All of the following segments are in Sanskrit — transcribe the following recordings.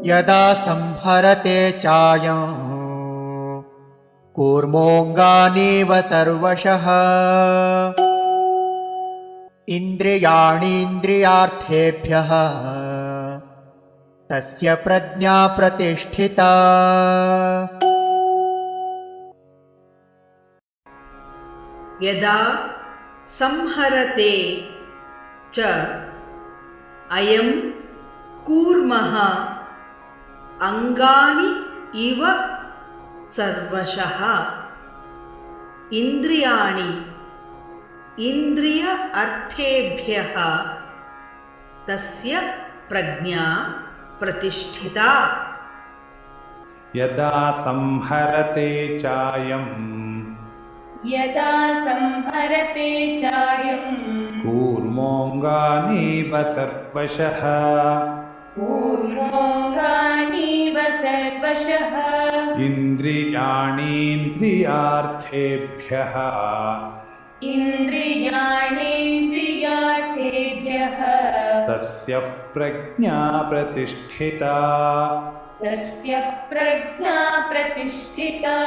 यदा संहरते चायं कूर्मोऽङ्गानीव सर्वशः इन्द्रियाणीन्द्रियार्थेभ्यः तस्य प्रज्ञा प्रतिष्ठिता। यदा संहरते च अयं कूर्मः अंगानि इव सर्वशः इंद्रियाणि इंद्रिय अर्थेभ्यः तस्य प्रज्ञा प्रतिष्ठिता। यदा संहरते चायं कूर्मोऽङ्गानीव सर्वशः इन्द्रियाणीन्द्रियार्थेभ्यः तस्य प्रज्ञा प्रतिष्ठिता।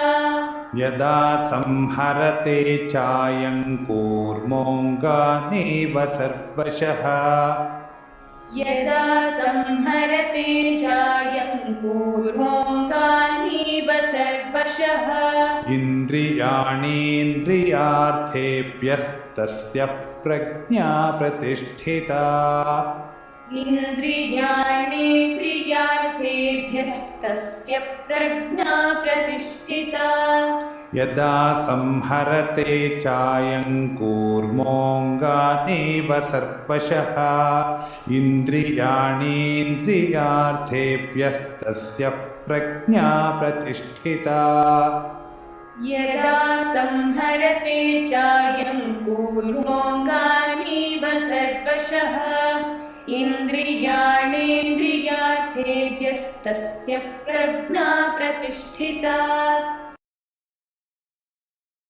यदा संहरते चायं कूर्मोऽङ्गानीव सर्वशः इन्द्रियाणीन्द्रियार्थेभ्यस्तस्य प्रज्ञा प्रतिष्ठिता। यदा संहरते चायं कूर्मोऽङ्गानीव सर्वशः इन्द्रियाणीन्द्रियार्थेभ्यस्तस्य प्रज्ञा प्रतिष्ठिता। यदा संहरते चायं कूर्मोऽङ्गानीव सर्वशः इन्द्रियाणीन्द्रियार्थेभ्यस्तस्य प्रज्ञा प्रतिष्ठिता।